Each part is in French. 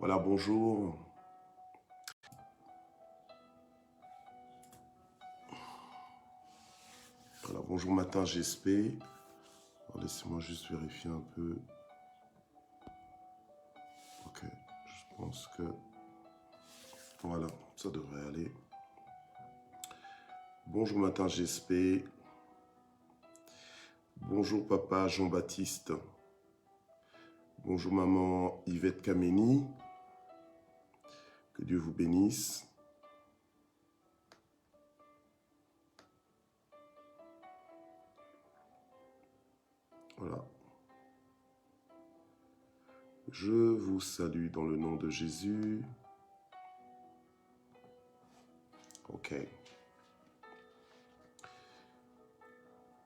Voilà, bonjour. Voilà, bonjour matin GSP. Laissez-moi juste vérifier un peu. Ok, je pense que voilà, ça devrait aller. Bonjour matin GSP. Bonjour papa Jean-Baptiste. Bonjour maman Yvette Kameni. Que Dieu vous bénisse. Voilà. Je vous salue dans le nom de Jésus. Ok.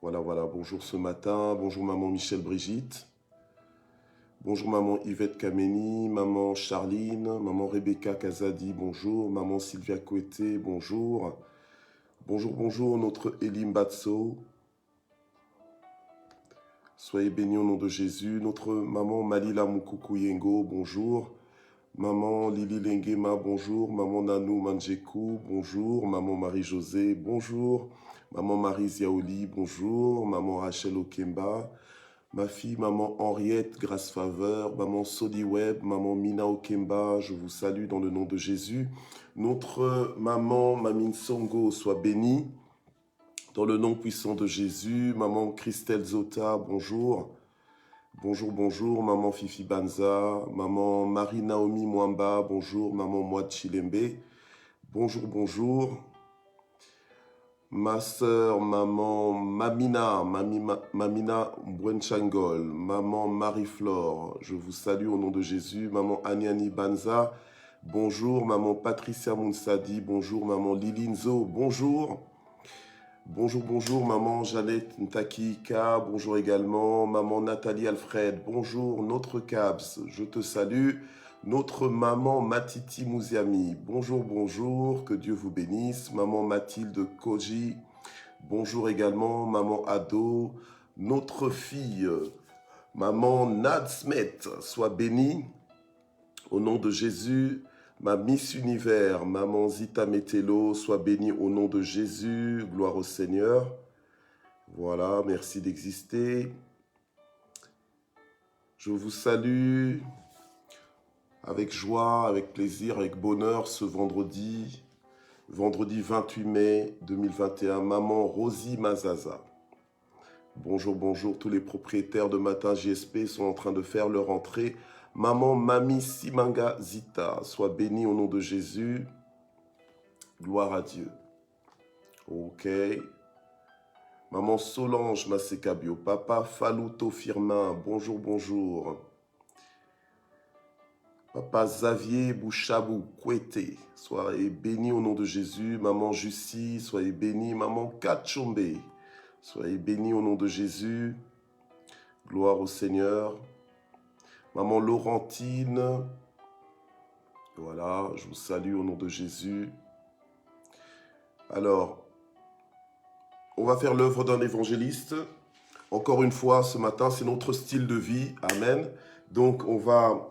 Voilà, bonjour ce matin. Bonjour maman Michel Brigitte. Bonjour maman Yvette Kameni, maman Charline, maman Rebecca Kazadi, bonjour. Maman Sylvia Kouete, bonjour. Bonjour notre Elim Batso. Soyez bénis au nom de Jésus. Notre maman Malila Mukukuyengo, bonjour. Maman Lili Lengema, bonjour. Maman Nanou Manjeku, bonjour. Maman Marie-Josée, bonjour. Maman Marie Ziaoli, bonjour. Maman Rachel Okemba. Ma fille, maman Henriette, grâce faveur, maman Sodi Web, maman Mina Okemba, je vous salue dans le nom de Jésus. Notre maman Mamine Songo soit bénie dans le nom puissant de Jésus. Maman Christelle Zota, bonjour. Bonjour, maman Fifi Banza, maman Marie Naomi Mwamba, bonjour, maman Mouad Chilembe, bonjour. Ma sœur, maman Mamina Mbwenchangol, maman Marie-Flore, je vous salue au nom de Jésus. Maman Aniani Banza, bonjour. Maman Patricia Mounsadi, bonjour. Maman Lilinzo, bonjour. Bonjour. Maman Jeannette Ntakika, bonjour également. Maman Nathalie Alfred, bonjour. Notre Cabs, je te salue. Notre maman Matiti Mouziami, bonjour, que Dieu vous bénisse. Maman Mathilde Koji, bonjour également. Maman Ado, notre fille, maman Nadsmet, soit bénie au nom de Jésus. Ma Miss Univers, maman Zita Metelo, soit bénie au nom de Jésus. Gloire au Seigneur. Voilà, merci d'exister. Je vous salue avec joie, avec plaisir, avec bonheur ce vendredi 28 mai 2021, maman Rosie Mazaza. Bonjour, tous les propriétaires de Matin JSP sont en train de faire leur entrée. Maman Mami Simanga Zita, sois bénie au nom de Jésus. Gloire à Dieu. Ok. Maman Solange Masekabio, papa Faluto Firmin, bonjour. Papa Xavier Bouchabou, Kouete, soyez bénis au nom de Jésus. Maman Jussie, soyez bénie. Maman Kachombe, soyez bénis au nom de Jésus. Gloire au Seigneur. Maman Laurentine, voilà, je vous salue au nom de Jésus. Alors, on va faire l'œuvre d'un évangéliste. Encore une fois, ce matin, c'est notre style de vie. Amen. Donc, on va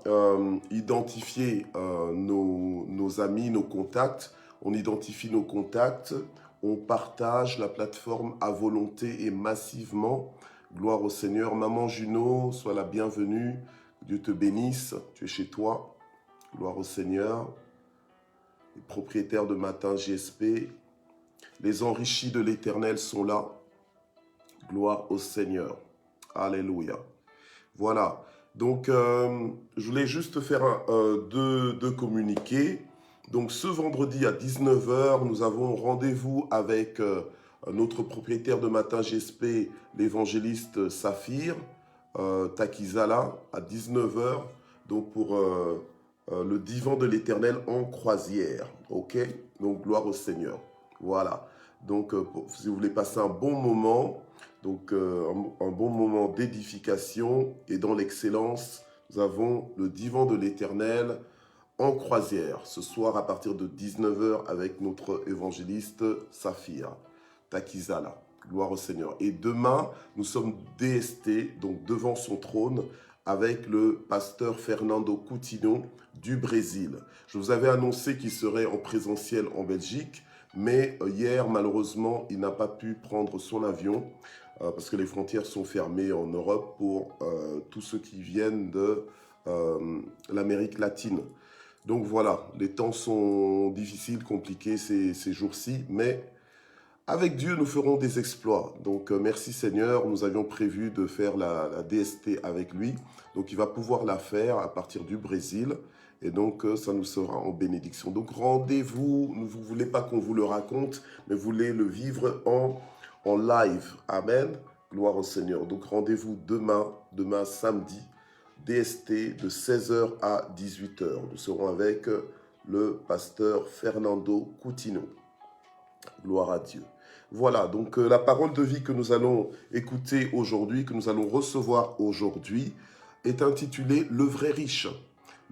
identifier nos amis, nos contacts. On identifie nos contacts. On partage la plateforme à volonté et massivement. Gloire au Seigneur. Maman Juno, sois la bienvenue. Dieu te bénisse. Tu es chez toi. Gloire au Seigneur. Les propriétaires de Matin JSP. Les enrichis de l'Éternel sont là. Gloire au Seigneur. Alléluia. Voilà. Donc, je voulais juste faire deux communiqués. Donc, ce vendredi à 19 h, nous avons rendez-vous avec notre propriétaire de Matin GSP, l'évangéliste Saphir, Takizala, à 19 h. Donc, pour le divan de l'Éternel en croisière. Ok? Donc, gloire au Seigneur. Voilà. Donc, si vous voulez passer un bon moment, donc un bon moment d'édification et dans l'excellence, nous avons le divan de l'Éternel en croisière ce soir à partir de 19 h avec notre évangéliste Saphir Takizala. Gloire au Seigneur. Et demain, nous sommes DST, donc devant son trône, avec le pasteur Fernando Coutinho du Brésil. Je vous avais annoncé qu'il serait en présentiel en Belgique, mais hier, malheureusement, il n'a pas pu prendre son avion parce que les frontières sont fermées en Europe pour tous ceux qui viennent de l'Amérique latine. Donc voilà, les temps sont difficiles, compliqués ces jours-ci, mais avec Dieu, nous ferons des exploits. Donc, merci Seigneur. Nous avions prévu de faire la DST avec lui. Donc, il va pouvoir la faire à partir du Brésil. Et donc, ça nous sera en bénédiction. Donc, rendez-vous. Vous ne voulez pas qu'on vous le raconte, mais vous voulez le vivre en live. Amen. Gloire au Seigneur. Donc, rendez-vous demain samedi, DST de 16h à 18h. Nous serons avec le pasteur Fernando Coutinho. Gloire à Dieu. Voilà, donc la parole de vie que nous allons écouter aujourd'hui, que nous allons recevoir aujourd'hui, est intitulée « Le vrai riche ».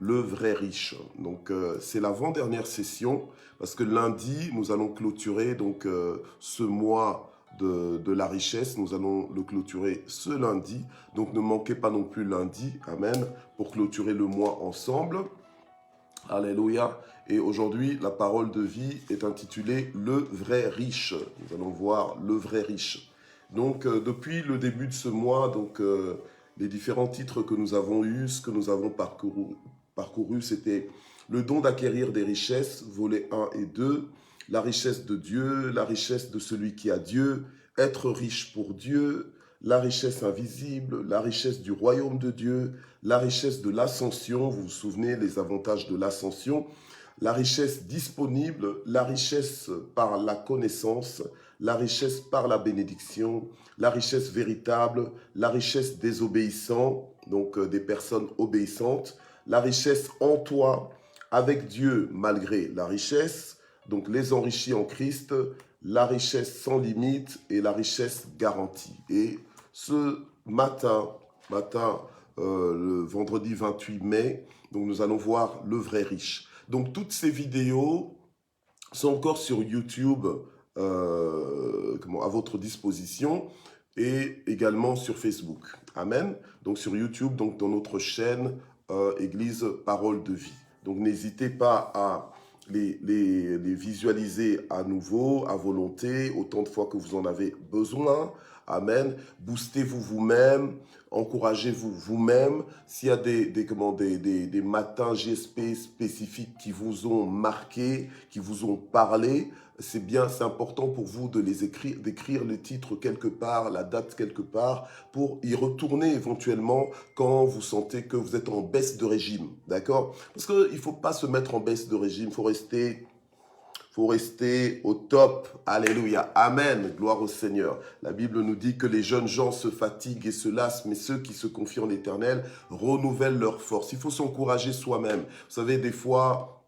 Le vrai riche. Donc c'est l'avant-dernière session, parce que lundi, nous allons clôturer donc, ce mois de la richesse. Nous allons le clôturer ce lundi. Donc ne manquez pas non plus lundi, amen, pour clôturer le mois ensemble. Alléluia. Et aujourd'hui, la parole de vie est intitulée « Le vrai riche ». Nous allons voir le vrai riche. Donc, depuis le début de ce mois, donc, les différents titres que nous avons eus, ce que nous avons parcouru, c'était le don d'acquérir des richesses, volets 1 et 2, la richesse de Dieu, la richesse de celui qui a Dieu, être riche pour Dieu, la richesse invisible, la richesse du royaume de Dieu, la richesse de l'ascension, vous vous souvenez les avantages de l'ascension, la richesse disponible, la richesse par la connaissance, la richesse par la bénédiction, la richesse véritable, la richesse des obéissants, donc des personnes obéissantes, la richesse en toi, avec Dieu malgré la richesse, donc les enrichis en Christ, la richesse sans limite et la richesse garantie. Et ce matin, le vendredi 28 mai, donc nous allons voir le vrai riche. Donc toutes ces vidéos sont encore sur YouTube à votre disposition et également sur Facebook. Amen. Donc sur YouTube, donc dans notre chaîne Église Parole de Vie. Donc n'hésitez pas à les visualiser à nouveau, à volonté, autant de fois que vous en avez besoin. Amen. Boostez-vous vous-même, encouragez-vous vous-même. S'il y a des matins GSP spécifiques qui vous ont marqué, qui vous ont parlé, c'est important pour vous de les écrire, d'écrire le titre quelque part, la date quelque part, pour y retourner éventuellement quand vous sentez que vous êtes en baisse de régime, d'accord? Parce qu'il ne faut pas se mettre en baisse de régime, il faut rester au top. Alléluia. Amen. Gloire au Seigneur. La Bible nous dit que les jeunes gens se fatiguent et se lassent, mais ceux qui se confient en l'Éternel renouvellent leur force. Il faut s'encourager soi-même. Vous savez, des fois,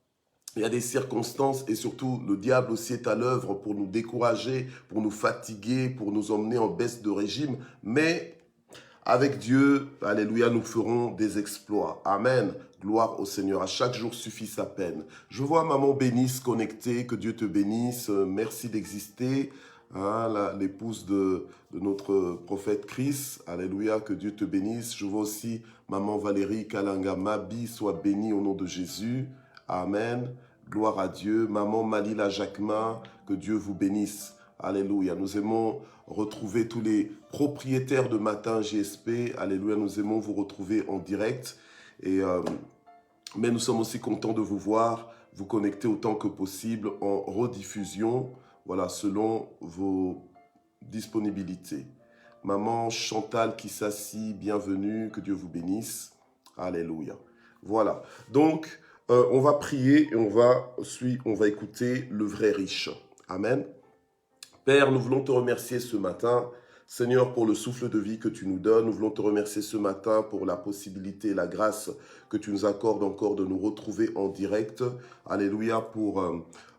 il y a des circonstances et surtout le diable aussi est à l'œuvre pour nous décourager, pour nous fatiguer, pour nous emmener en baisse de régime. Mais avec Dieu, alléluia, nous ferons des exploits. Amen. Gloire au Seigneur. À chaque jour suffit sa peine. Je vois Maman Bénisse connectée. Que Dieu te bénisse. Merci d'exister. Hein, l'épouse de notre prophète Christ. Alléluia. Que Dieu te bénisse. Je vois aussi Maman Valérie Kalanga Mabi. Sois bénie au nom de Jésus. Amen. Gloire à Dieu. Maman Malila Jacquemin. Que Dieu vous bénisse. Alléluia. Nous aimons retrouver tous les propriétaires de Matin GSP. Alléluia. Nous aimons vous retrouver en direct. Mais nous sommes aussi contents de vous voir, vous connecter autant que possible en rediffusion, voilà, selon vos disponibilités. Maman Chantal qui s'assit, bienvenue, que Dieu vous bénisse. Alléluia. Voilà. Donc, on va prier et on va écouter le vrai riche. Amen. Père, nous voulons te remercier ce matin, Seigneur, pour le souffle de vie que tu nous donnes. Nous voulons te remercier ce matin pour la possibilité et la grâce que tu nous accordes encore de nous retrouver en direct. Alléluia, pour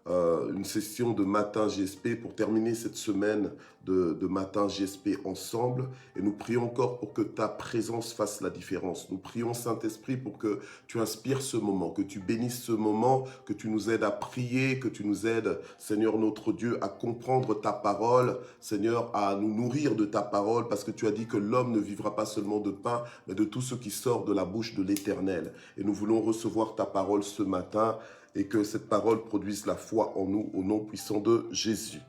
une session de matin GSP pour terminer cette semaine de matin GSP ensemble. Et nous prions encore pour que ta présence fasse la différence. Nous prions, Saint-Esprit, pour que tu inspires ce moment, que tu bénisses ce moment, que tu nous aides à prier, que tu nous aides, Seigneur notre Dieu, à comprendre ta parole, Seigneur, à nous nourrir de ta parole, parce que tu as dit que l'homme ne vivra pas seulement de pain, mais de tout ce qui sort de la bouche de l'Éternel. Et nous voulons recevoir ta parole ce matin et que cette parole produise la foi en nous, au nom puissant de Jésus.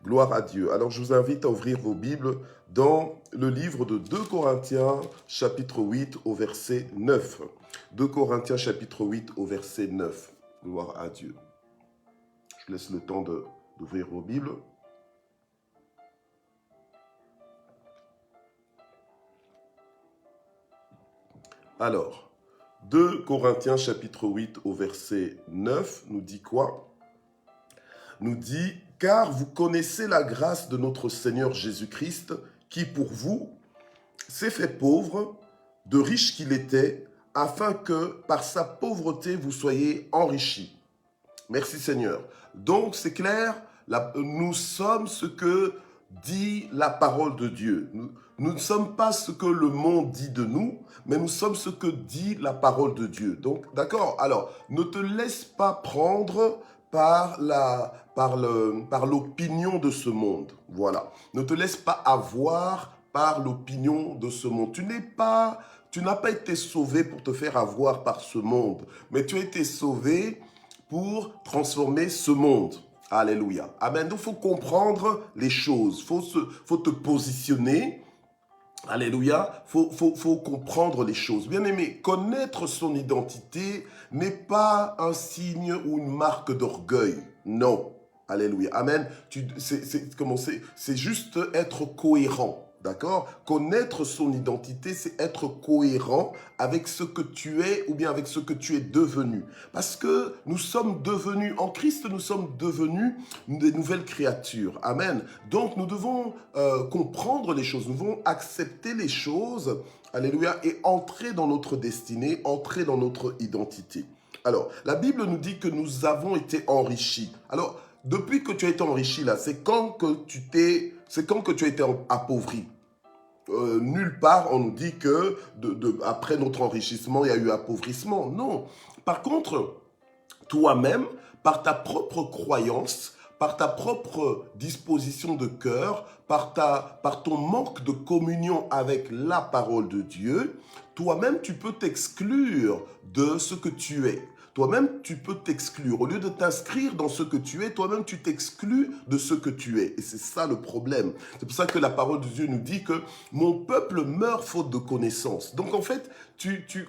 Gloire à Dieu. Alors, je vous invite à ouvrir vos Bibles dans le livre de 2 Corinthiens, chapitre 8, au verset 9. 2 Corinthiens, chapitre 8, au verset 9. Gloire à Dieu. Je laisse le temps d'ouvrir vos Bibles. Alors, 2 Corinthiens, chapitre 8, au verset 9, nous dit quoi? Nous dit, car vous connaissez la grâce de notre Seigneur Jésus-Christ, qui pour vous s'est fait pauvre, de riche qu'il était, afin que par sa pauvreté vous soyez enrichis. Merci Seigneur. Donc c'est clair, nous sommes ce que dit la parole de Dieu. Nous ne sommes pas ce que le monde dit de nous, mais nous sommes ce que dit la parole de Dieu. Donc d'accord, alors ne te laisse pas prendre par l'opinion de ce monde. Voilà. Ne te laisse pas avoir par l'opinion de ce monde. Tu n'as pas été sauvé pour te faire avoir par ce monde, mais tu as été sauvé pour transformer ce monde. Alléluia. Amen. Donc, il faut comprendre les choses. Faut te positionner. Alléluia. Faut comprendre les choses. Bien aimé, connaître son identité n'est pas un signe ou une marque d'orgueil. Non. Alléluia. Amen. C'est juste être cohérent. D'accord? Connaître son identité, c'est être cohérent avec ce que tu es ou bien avec ce que tu es devenu. Parce que nous sommes devenus, en Christ, nous sommes devenus des nouvelles créatures. Amen. Donc, nous devons comprendre les choses, nous devons accepter les choses, alléluia, et entrer dans notre destinée, entrer dans notre identité. Alors, la Bible nous dit que nous avons été enrichis. Alors, depuis que tu as été enrichi, là, c'est quand que tu as été appauvri. Nulle part on nous dit que après notre enrichissement, il y a eu appauvrissement. Non. Par contre, toi-même, par ta propre croyance, par ta propre disposition de cœur, par ton manque de communion avec la parole de Dieu, toi-même, tu peux t'exclure de ce que tu es. Toi-même, tu peux t'exclure. Au lieu de t'inscrire dans ce que tu es, toi-même, tu t'exclus de ce que tu es. Et c'est ça le problème. C'est pour ça que la parole de Dieu nous dit que mon peuple meurt faute de connaissance. Donc, en fait,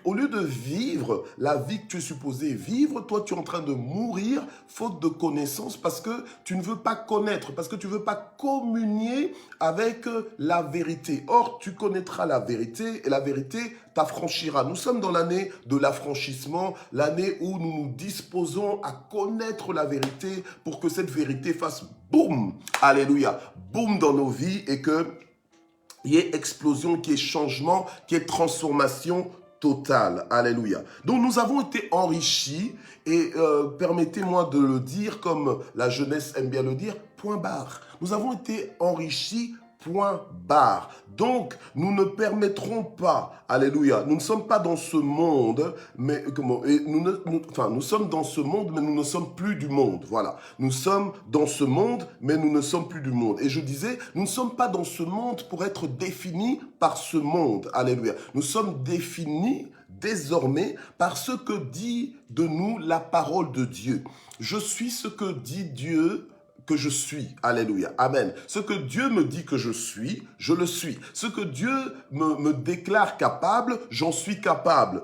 au lieu de vivre la vie que tu es supposé vivre, toi, tu es en train de mourir faute de connaissance parce que tu ne veux pas connaître, parce que tu ne veux pas communier avec la vérité. Or, tu connaîtras la vérité et la vérité t'affranchira. Nous sommes dans l'année de l'affranchissement, l'année où nous nous disposons à connaître la vérité pour que cette vérité fasse boum, alléluia, boum dans nos vies et que il y ait explosion, qu'il y ait changement, qu'il y ait transformation totale. Alléluia. Donc nous avons été enrichis et permettez-moi de le dire comme la jeunesse aime bien le dire, point barre. Nous avons été enrichis, point barre. Donc, nous ne permettrons pas, alléluia, nous ne sommes pas dans ce monde, mais nous sommes dans ce monde, mais nous ne sommes plus du monde. Voilà, nous sommes dans ce monde, mais nous ne sommes plus du monde. Et je disais, nous ne sommes pas dans ce monde pour être définis par ce monde. Alléluia. Nous sommes définis désormais par ce que dit de nous la parole de Dieu. Je suis ce que dit Dieu que je suis. Alléluia. Amen. Ce que Dieu me dit que je suis, je le suis. Ce que Dieu me déclare capable, j'en suis capable.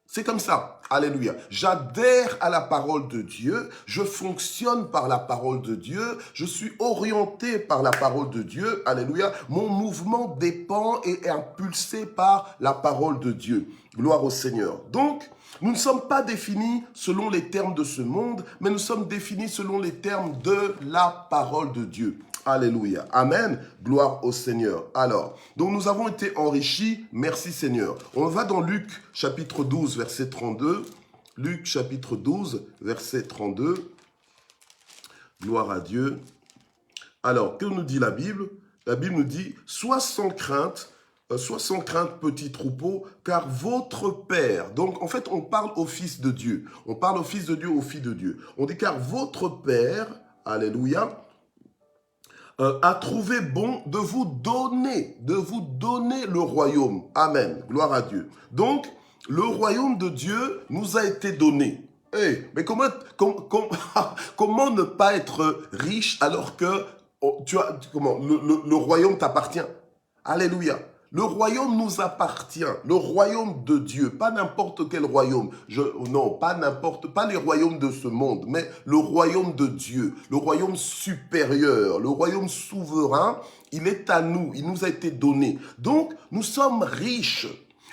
C'est comme ça. Alléluia. J'adhère à la parole de Dieu. Je fonctionne par la parole de Dieu. Je suis orienté par la parole de Dieu. Alléluia. Mon mouvement dépend et est impulsé par la parole de Dieu. Gloire au Seigneur. Donc, nous ne sommes pas définis selon les termes de ce monde, mais nous sommes définis selon les termes de la parole de Dieu. Alléluia. Amen. Gloire au Seigneur. Alors, donc nous avons été enrichis. Merci Seigneur. On va dans Luc chapitre 12, verset 32. Luc chapitre 12, verset 32. Gloire à Dieu. Alors, que nous dit la Bible? La Bible nous dit, sois sans crainte, petit troupeau, car votre Père, donc en fait on parle au Fils de Dieu, on parle au Fils de Dieu, au Fils de Dieu. On dit car votre Père, alléluia, a trouvé bon de vous donner le royaume. Amen, gloire à Dieu. Donc, le royaume de Dieu nous a été donné. Hey, mais comment ne pas être riche alors que le royaume t'appartient? Alléluia. Le royaume nous appartient, le royaume de Dieu, pas n'importe quel royaume. Non, pas les royaumes de ce monde, mais le royaume de Dieu, le royaume supérieur, le royaume souverain, il est à nous, il nous a été donné. Donc, nous sommes riches.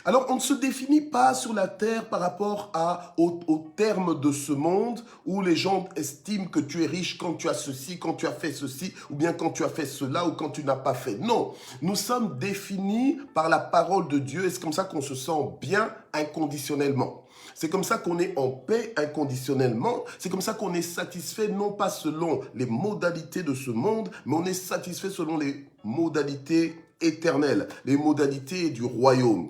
Alors, on ne se définit pas sur la terre par rapport au terme de ce monde où les gens estiment que tu es riche quand tu as ceci, quand tu as fait ceci, ou bien quand tu as fait cela, ou quand tu n'as pas fait. Non, nous sommes définis par la parole de Dieu et c'est comme ça qu'on se sent bien inconditionnellement. C'est comme ça qu'on est en paix inconditionnellement. C'est comme ça qu'on est satisfait, non pas selon les modalités de ce monde, mais on est satisfait selon les modalités éternelles, les modalités du royaume.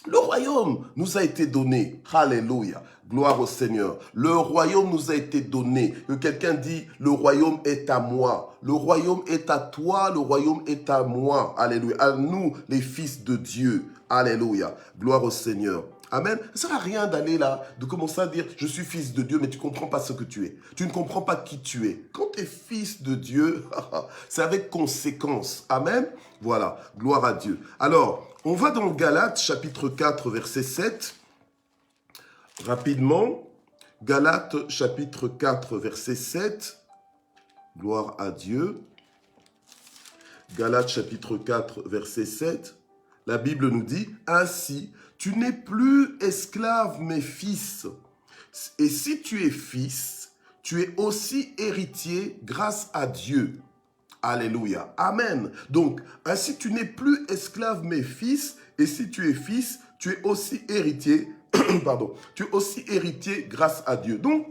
Le royaume nous a été donné. Alléluia. Gloire au Seigneur. Le royaume nous a été donné. Que quelqu'un dit, le royaume est à moi. Le royaume est à toi. Le royaume est à moi. Alléluia. À nous, les fils de Dieu. Alléluia. Gloire au Seigneur. Amen. Ça ne sert à rien d'aller là, de commencer à dire, je suis fils de Dieu, mais tu ne comprends pas ce que tu es. Tu ne comprends pas qui tu es. Quand tu es fils de Dieu, c'est avec conséquence. Amen. Voilà. Gloire à Dieu. Alors, on va dans Galates, chapitre 4, verset 7. Rapidement. Galates, chapitre 4, verset 7. Gloire à Dieu. Galates, chapitre 4, verset 7. La Bible nous dit, « Ainsi, tu n'es plus esclave, mais fils. Et si tu es fils, tu es aussi héritier grâce à Dieu. » Alléluia. Amen. Donc, ainsi tu n'es plus esclave mais fils, et si tu es fils, tu es aussi héritier, pardon, tu es aussi héritier grâce à Dieu. Donc,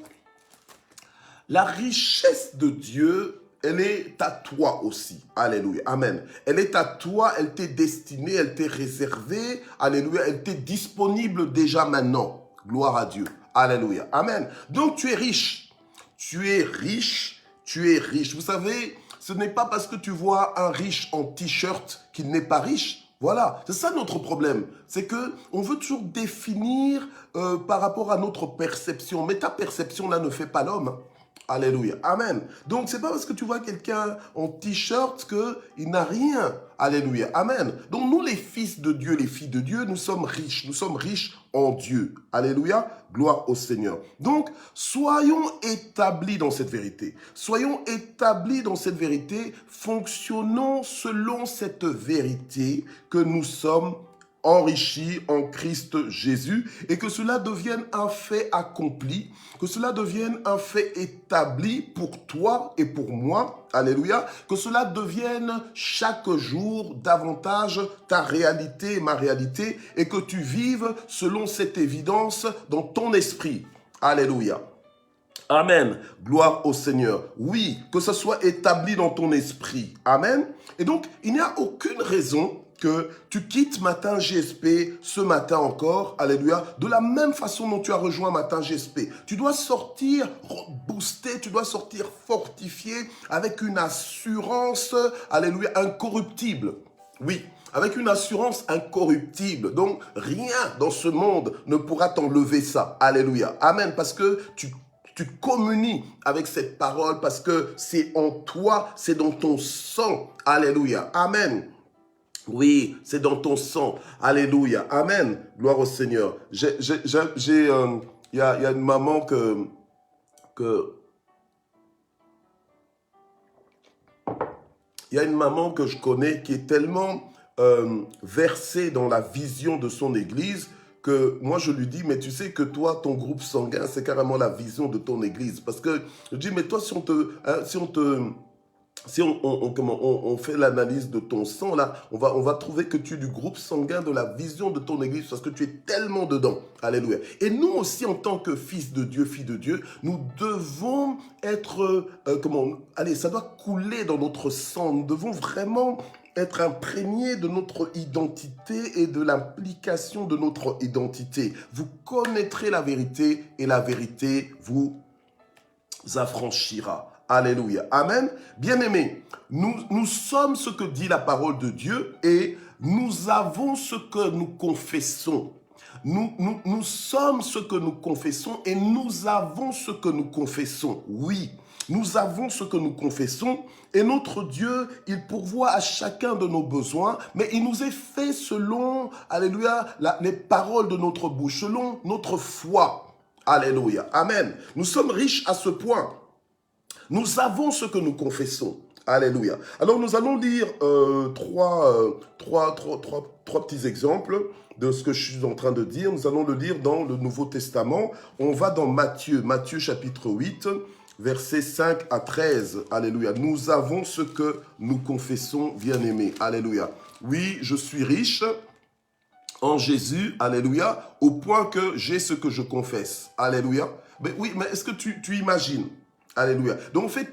la richesse de Dieu, elle est à toi aussi. Alléluia. Amen. Elle est à toi, elle t'est destinée, elle t'est réservée. Alléluia. Elle t'est disponible déjà maintenant. Gloire à Dieu. Alléluia. Amen. Donc, tu es riche. Tu es riche. Tu es riche. Vous savez, ce n'est pas parce que tu vois un riche en t-shirt qu'il n'est pas riche. Voilà, c'est ça notre problème. C'est que on veut toujours définir par rapport à notre perception. Mais ta perception là ne fait pas l'homme. Alléluia. Amen. Donc, c'est pas parce que tu vois quelqu'un en t-shirt qu'il n'a rien. Alléluia. Amen. Donc, nous, les fils de Dieu, les filles de Dieu, nous sommes riches. Nous sommes riches en Dieu. Alléluia. Gloire au Seigneur. Donc, soyons établis dans cette vérité. Soyons établis dans cette vérité. Fonctionnons selon cette vérité que nous sommes enrichi en Christ Jésus et que cela devienne un fait accompli, que cela devienne un fait établi pour toi et pour moi, alléluia, que cela devienne chaque jour davantage ta réalité et ma réalité et que tu vives selon cette évidence dans ton esprit, alléluia. Amen. Gloire au Seigneur. Oui, que ce soit établi dans ton esprit. Amen. Et donc, il n'y a aucune raison que tu quittes Matin GSP ce matin encore, alléluia, de la même façon dont tu as rejoint Matin GSP. Tu dois sortir boosté, tu dois sortir fortifié avec une assurance, alléluia, incorruptible. Oui, avec une assurance incorruptible. Donc, rien dans ce monde ne pourra t'enlever ça. Alléluia. Amen. Parce que tu communies avec cette parole, parce que c'est en toi, c'est dans ton sang. Alléluia. Amen. Oui, c'est dans ton sang. Alléluia. Amen. Gloire au Seigneur. Il y a une maman il y a une maman que je connais qui est tellement versée dans la vision de son église que moi je lui dis, mais tu sais que toi, ton groupe sanguin, c'est carrément la vision de ton église. Parce que je dis, mais toi, si on te si on fait l'analyse de ton sang, là, on va trouver que tu es du groupe sanguin de la vision de ton église parce que tu es tellement dedans. Alléluia. Et nous aussi, en tant que fils de Dieu, filles de Dieu, nous devons être, allez, ça doit couler dans notre sang. Nous devons vraiment être imprégnés de notre identité et de l'implication de notre identité. Vous connaîtrez la vérité et la vérité vous affranchira. Alléluia. Amen. Bien-aimés, nous sommes ce que dit la parole de Dieu et nous avons ce que nous confessons. Nous sommes ce que nous confessons et nous avons ce que nous confessons. Oui, nous avons ce que nous confessons et notre Dieu, il pourvoit à chacun de nos besoins, mais il nous est fait selon, alléluia, les paroles de notre bouche, selon notre foi. Alléluia. Amen. Nous sommes riches à ce point. Nous avons ce que nous confessons. Alléluia. Alors nous allons lire trois petits exemples de ce que je suis en train de dire. Nous allons le lire dans le Nouveau Testament. On va dans Matthieu chapitre 8, versets 5 à 13. Alléluia. Nous avons ce que nous confessons, bien-aimés. Alléluia. Oui, je suis riche en Jésus, alléluia, au point que j'ai ce que je confesse. Alléluia. Mais oui, mais est-ce que tu imagines? Alléluia. Donc en fait,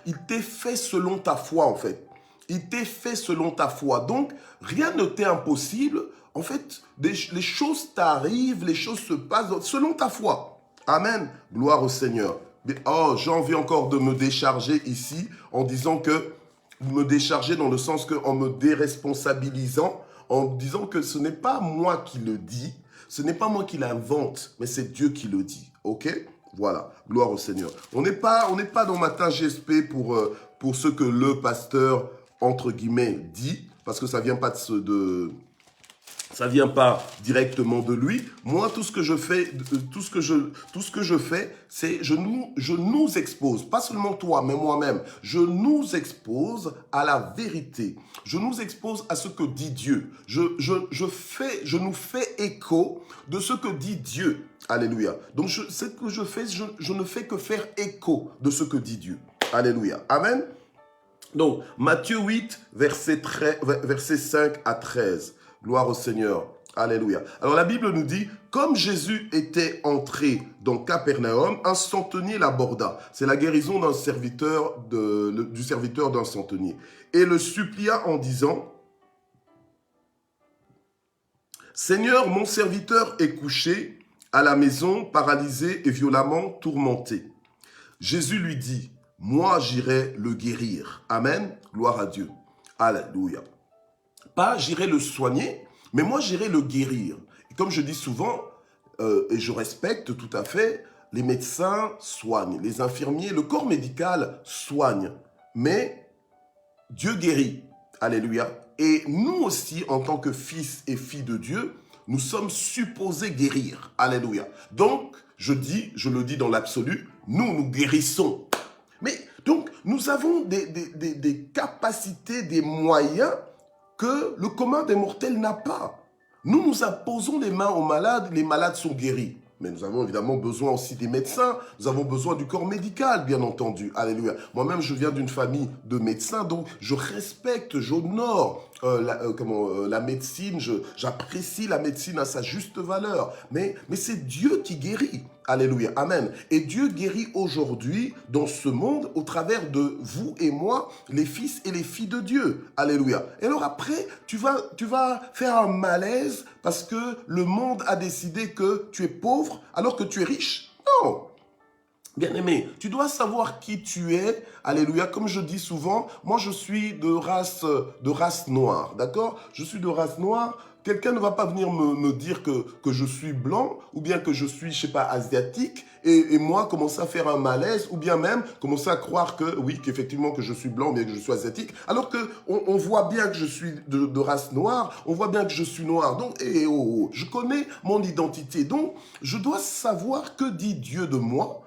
il t'est fait selon ta foi en fait. Il t'est fait selon ta foi. Donc rien ne t'est impossible. En fait, les choses t'arrivent, les choses se passent selon ta foi. Amen. Gloire au Seigneur. Mais, oh, j'ai envie encore de me décharger ici en disant que, me décharger dans le sens qu'en me déresponsabilisant, en disant que ce n'est pas moi qui le dis, ce n'est pas moi qui l'invente, mais c'est Dieu qui le dit. Ok? Voilà, gloire au Seigneur. On n'est pas dans Matin GSP pour ce que le pasteur, entre guillemets, dit, parce que ça vient pas ça vient pas directement de lui. Moi, tout ce que je fais, c'est je nous expose, pas seulement toi, mais moi-même. Je nous expose à la vérité. Je nous expose à ce que dit Dieu. Je nous fais écho de ce que dit Dieu. Alléluia. Donc, ce que je fais, je ne fais que faire écho de ce que dit Dieu. Alléluia. Amen. Donc, Matthieu 8, versets 5 à 13. Gloire au Seigneur. Alléluia. Alors, la Bible nous dit, comme Jésus était entré dans Capernaum, un centenier l'aborda. C'est la guérison du serviteur d'un centenier. Et le supplia en disant, Seigneur, mon serviteur est couché à la maison, paralysé et violemment tourmenté. Jésus lui dit, moi j'irai le guérir. Amen. Gloire à Dieu. Alléluia. Pas j'irai le soigner, mais moi j'irai le guérir. Et comme je dis souvent, et je respecte tout à fait, les médecins soignent, les infirmiers, le corps médical soigne, mais Dieu guérit. Alléluia. Et nous aussi, en tant que fils et filles de Dieu, nous sommes supposés guérir. Alléluia. Donc, je le dis dans l'absolu, nous guérissons. Mais donc, nous avons des capacités, des moyens que le commun des mortels n'a pas. Nous imposons les mains aux malades, les malades sont guéris. Mais nous avons évidemment besoin aussi des médecins, nous avons besoin du corps médical, bien entendu. Alléluia. Moi-même, je viens d'une famille de médecins, donc je respecte, j'honore la médecine, j'apprécie la médecine à sa juste valeur. Mais c'est Dieu qui guérit. Alléluia. Amen. Et Dieu guérit aujourd'hui dans ce monde au travers de vous et moi, les fils et les filles de Dieu. Alléluia. Et alors après, tu vas faire un malaise parce que le monde a décidé que tu es pauvre alors que tu es riche. Non. Bien-aimé, tu dois savoir qui tu es. Alléluia. Comme je dis souvent, moi je suis de race noire. D'accord? Je suis de race noire. Quelqu'un ne va pas venir me dire que je suis blanc ou bien que je suis, je sais pas, asiatique et moi commencer à faire un malaise ou bien même commencer à croire que, oui, qu'effectivement que je suis blanc ou bien que je suis asiatique alors que on voit bien que je suis de race noire, on voit bien que je suis noir. Donc, je connais mon identité. Donc, je dois savoir que dit Dieu de moi,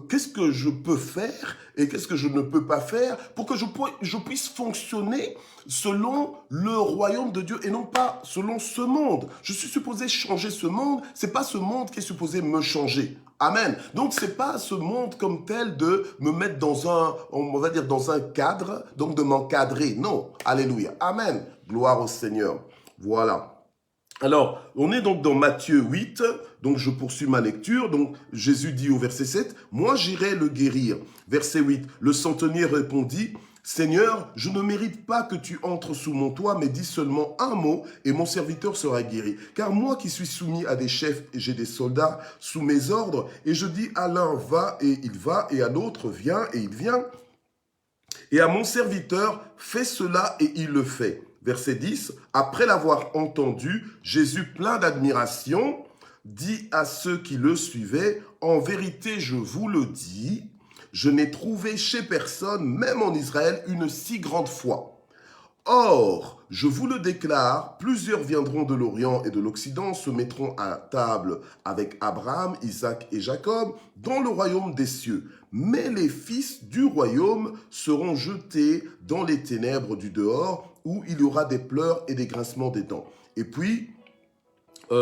qu'est-ce que je peux faire et qu'est-ce que je ne peux pas faire pour que je puisse fonctionner selon le royaume de Dieu et non pas selon selon ce monde. Je suis supposé changer ce monde. C'est pas ce monde qui est supposé me changer. Amen. Donc, c'est pas ce monde comme tel de me mettre dans on va dire, dans un cadre, donc de m'encadrer. Non. Alléluia. Amen. Gloire au Seigneur. Voilà. Alors, on est donc dans Matthieu 8, donc je poursuis ma lecture. Donc, Jésus dit au verset 7, « Moi, j'irai le guérir. » Verset 8, le centenier répondit, « Seigneur, je ne mérite pas que tu entres sous mon toit, mais dis seulement un mot et mon serviteur sera guéri. Car moi qui suis soumis à des chefs et j'ai des soldats sous mes ordres, et je dis à l'un va et il va, et à l'autre viens et il vient, et à mon serviteur fais cela et il le fait. » Verset 10, après l'avoir entendu, Jésus, plein d'admiration, dit à ceux qui le suivaient, « En vérité, je vous le dis, je n'ai trouvé chez personne, même en Israël, une si grande foi. Or, je vous le déclare, plusieurs viendront de l'Orient et de l'Occident, se mettront à table avec Abraham, Isaac et Jacob dans le royaume des cieux. Mais les fils du royaume seront jetés dans les ténèbres du dehors, où il y aura des pleurs et des grincements des dents. » Et puis,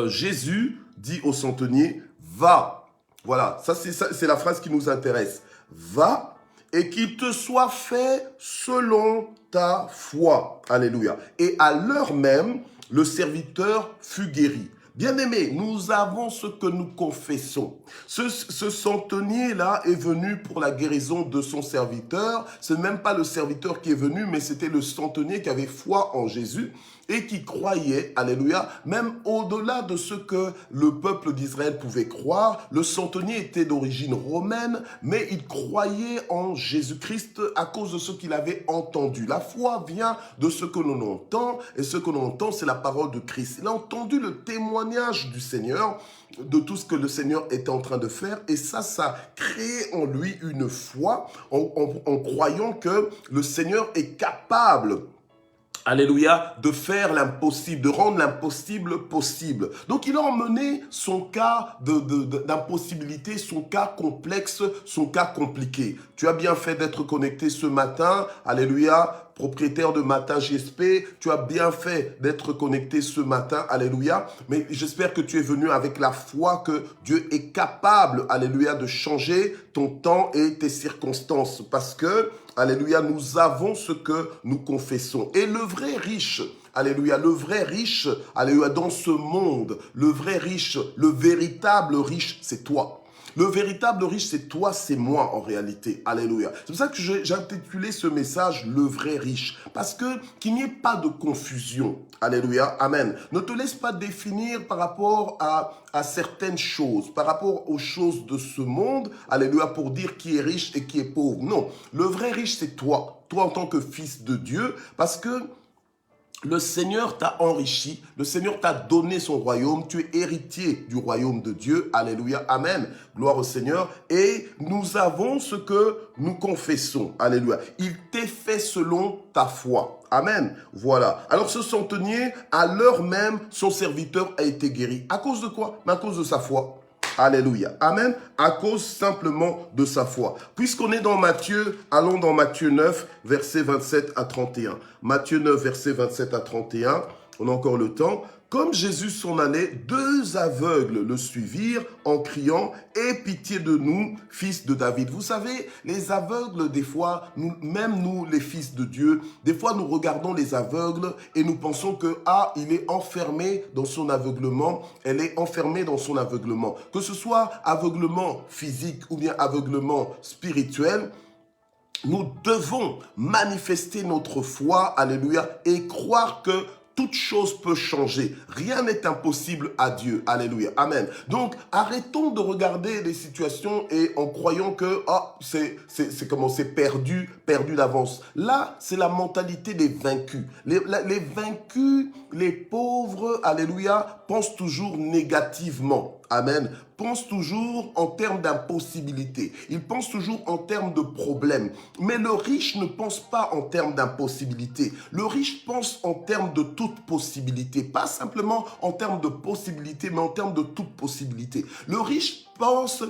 Jésus dit au centenier, « Va !» Voilà, ça c'est la phrase qui nous intéresse. « Va et qu'il te soit fait selon ta foi. » Alléluia. Et à l'heure même, le serviteur fut guéri. Bien-aimés, nous avons ce que nous confessons. Ce centenier-là est venu pour la guérison de son serviteur. Ce n'est même pas le serviteur qui est venu, mais c'était le centenier qui avait foi en Jésus et qui croyait, alléluia, même au-delà de ce que le peuple d'Israël pouvait croire. Le centenier était d'origine romaine, mais il croyait en Jésus-Christ à cause de ce qu'il avait entendu. La foi vient de ce que l'on entend, et ce que l'on entend, c'est la parole de Christ. Il a entendu le témoignage du Seigneur, de tout ce que le Seigneur était en train de faire, et ça crée en lui une foi en croyant que le Seigneur est capable, alléluia, de faire l'impossible, de rendre l'impossible possible. Donc, il a emmené son cas d'impossibilité, son cas complexe, son cas compliqué. Tu as bien fait d'être connecté ce matin, alléluia, propriétaire de Matin GSP, tu as bien fait d'être connecté ce matin, alléluia, mais j'espère que tu es venu avec la foi que Dieu est capable, alléluia, de changer ton temps et tes circonstances, parce que, alléluia, nous avons ce que nous confessons. Et le vrai riche, alléluia, le vrai riche, alléluia, dans ce monde, le vrai riche, le véritable riche, c'est toi. Le véritable riche, c'est toi, c'est moi en réalité. Alléluia. C'est pour ça que j'ai intitulé ce message « Le vrai riche ». Parce que qu'il n'y ait pas de confusion. Alléluia. Amen. Ne te laisse pas définir par rapport à certaines choses, par rapport aux choses de ce monde. Alléluia. Pour dire qui est riche et qui est pauvre. Non. Le vrai riche, c'est toi. Toi en tant que fils de Dieu. Parce que le Seigneur t'a enrichi, le Seigneur t'a donné son royaume, tu es héritier du royaume de Dieu, alléluia, amen, gloire au Seigneur, et nous avons ce que nous confessons, alléluia, il t'est fait selon ta foi, amen, voilà. Alors ce centenier, à l'heure même, son serviteur a été guéri, à cause de quoi? Mais à cause de sa foi. Alléluia. Amen. À cause simplement de sa foi. Puisqu'on est dans Matthieu, allons dans Matthieu 9, versets 27 à 31. Matthieu 9, versets 27 à 31. On a encore le temps. Comme Jésus s'en allait, deux aveugles le suivirent en criant « Aie pitié de nous, fils de David ». Vous savez, les aveugles, des fois, même nous, les fils de Dieu, des fois nous regardons les aveugles et nous pensons que « Ah, il est enfermé dans son aveuglement, elle est enfermée dans son aveuglement ». Que ce soit aveuglement physique ou bien aveuglement spirituel, nous devons manifester notre foi, alléluia, et croire que toute chose peut changer. Rien n'est impossible à Dieu. Alléluia. Amen. Donc, arrêtons de regarder les situations et en croyant que c'est comment c'est perdu d'avance. Là, c'est la mentalité des vaincus. Les vaincus, les pauvres, alléluia, pensent toujours négativement. Amen. Pensent toujours en termes d'impossibilité. Ils pensent toujours en termes de problèmes. Mais le riche ne pense pas en termes d'impossibilité. Le riche pense en termes de toute toute possibilité. Pas simplement en termes de possibilité, mais en termes de toute possibilité. Le riche pense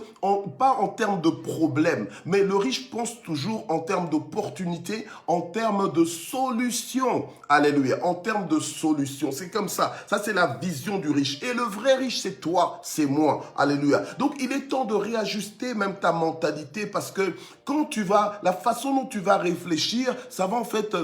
pas en termes de problème, mais le riche pense toujours en termes d'opportunité, en termes de solution. Alléluia, en termes de solution. C'est comme ça. Ça, c'est la vision du riche. Et le vrai riche, c'est toi, c'est moi. Alléluia. Donc, il est temps de réajuster même ta mentalité parce que quand tu vas, la façon dont tu vas réfléchir, ça va en fait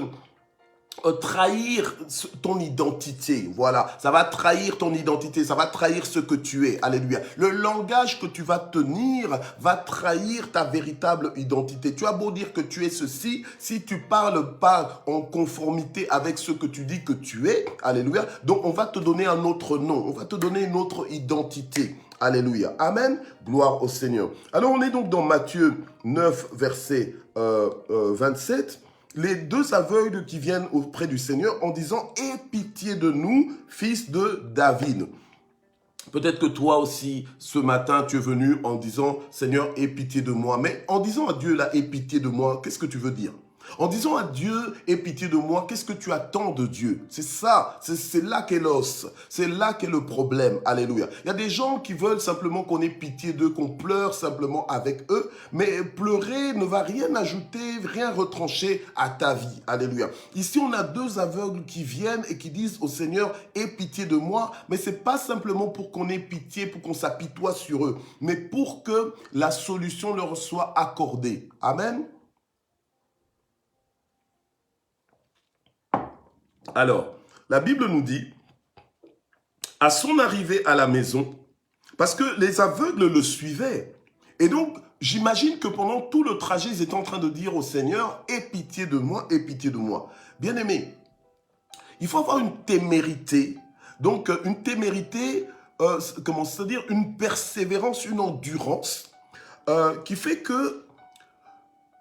trahir ton identité, voilà, ça va trahir ton identité, ça va trahir ce que tu es, alléluia. Le langage que tu vas tenir va trahir ta véritable identité. Tu as beau dire que tu es ceci, si tu parles pas en conformité avec ce que tu dis que tu es, alléluia, donc on va te donner un autre nom, on va te donner une autre identité. Alléluia. Amen. Gloire au Seigneur. Alors on est donc dans Matthieu 9, verset 27. Les deux aveugles qui viennent auprès du Seigneur en disant « Aie pitié de nous, fils de David ». Peut-être que toi aussi, ce matin, tu es venu en disant « Seigneur, aie pitié de moi ». Mais en disant à Dieu, là, « Aie pitié de moi », qu'est-ce que tu veux dire ? En disant à Dieu, aie pitié de moi, qu'est-ce que tu attends de Dieu? C'est ça, c'est là qu'est l'os, c'est là qu'est le problème, alléluia. Il y a des gens qui veulent simplement qu'on ait pitié d'eux, qu'on pleure simplement avec eux, mais pleurer ne va rien ajouter, rien retrancher à ta vie, alléluia. Ici, on a deux aveugles qui viennent et qui disent au Seigneur, aie pitié de moi, mais c'est pas simplement pour qu'on ait pitié, pour qu'on s'apitoie sur eux, mais pour que la solution leur soit accordée. Amen. Alors, la Bible nous dit, à son arrivée à la maison, parce que les aveugles le suivaient, et donc j'imagine que pendant tout le trajet, ils étaient en train de dire au Seigneur, aie pitié de moi, aie pitié de moi. Bien-aimé, il faut avoir une témérité, donc une témérité, comment se dire, une persévérance, une endurance, qui fait que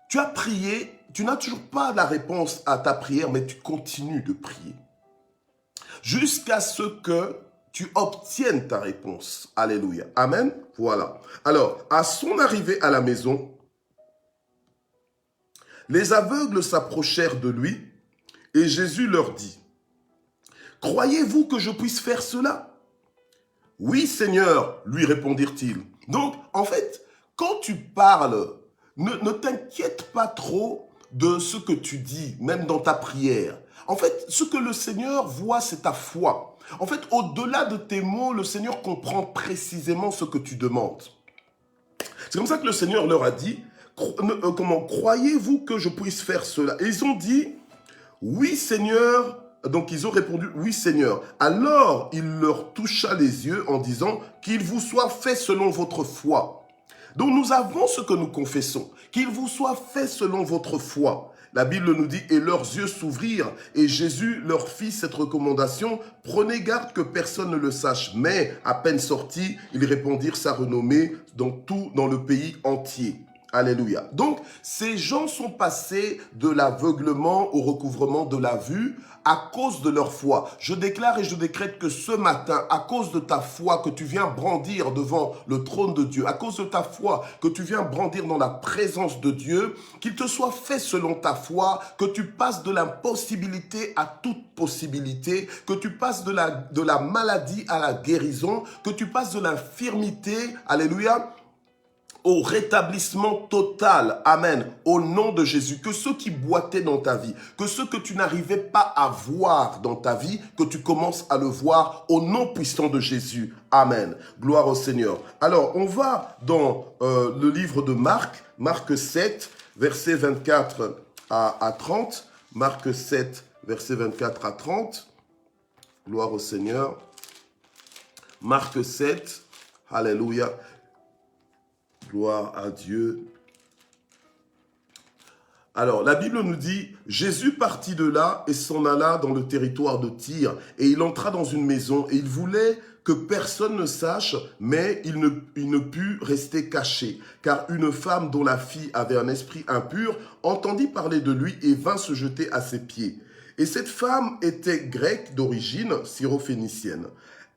tu as prié, tu n'as toujours pas la réponse à ta prière, mais tu continues de prier. Jusqu'à ce que tu obtiennes ta réponse. Alléluia. Amen. Voilà. Alors, à son arrivée à la maison, les aveugles s'approchèrent de lui et Jésus leur dit, « Croyez-vous que je puisse faire cela ?» « Oui, Seigneur, lui répondirent-ils. » Donc, en fait, quand tu parles, ne t'inquiète pas trop de ce que tu dis, même dans ta prière. En fait, ce que le Seigneur voit, c'est ta foi. En fait, au-delà de tes mots, le Seigneur comprend précisément ce que tu demandes. C'est comme ça que le Seigneur leur a dit, comment croyez-vous que je puisse faire cela? Et ils ont dit, oui Seigneur. Donc ils ont répondu, oui Seigneur. Alors il leur toucha les yeux en disant, qu'il vous soit fait selon votre foi. Donc nous avons ce que nous confessons, qu'il vous soit fait selon votre foi. La Bible nous dit, et leurs yeux s'ouvrirent, et Jésus leur fit cette recommandation, prenez garde que personne ne le sache. Mais, à peine sortis, ils répandirent sa renommée dans le pays entier. Alléluia. Donc, ces gens sont passés de l'aveuglement au recouvrement de la vue à cause de leur foi. Je déclare et je décrète que ce matin, à cause de ta foi que tu viens brandir devant le trône de Dieu, à cause de ta foi que tu viens brandir dans la présence de Dieu, qu'il te soit fait selon ta foi, que tu passes de l'impossibilité à toute possibilité, que tu passes de la maladie à la guérison, que tu passes de l'infirmité, alléluia, au rétablissement total, amen, au nom de Jésus, que ceux qui boitaient dans ta vie, que ceux que tu n'arrivais pas à voir dans ta vie, que tu commences à le voir au nom puissant de Jésus, amen, gloire au Seigneur. Alors, on va dans le livre de Marc, Marc 7, versets 24 à 30, Marc 7, versets 24 à 30, gloire au Seigneur, Marc 7, alléluia. Gloire à Dieu. Alors, la Bible nous dit, Jésus partit de là et s'en alla dans le territoire de Tyr. Et il entra dans une maison et il voulait que personne ne sache, mais il ne put rester caché. Car une femme dont la fille avait un esprit impur entendit parler de lui et vint se jeter à ses pieds. Et cette femme était grecque d'origine, syrophénicienne.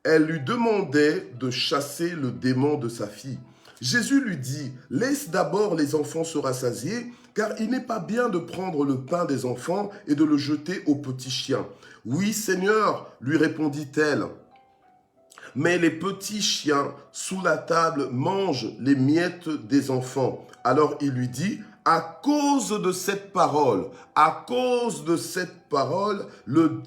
Elle lui demandait de chasser le démon de sa fille. Jésus lui dit, laisse d'abord les enfants se rassasier, car il n'est pas bien de prendre le pain des enfants et de le jeter aux petits chiens. Oui, Seigneur, lui répondit-elle, mais les petits chiens sous la table mangent les miettes des enfants. Alors il lui dit, à cause de cette parole, le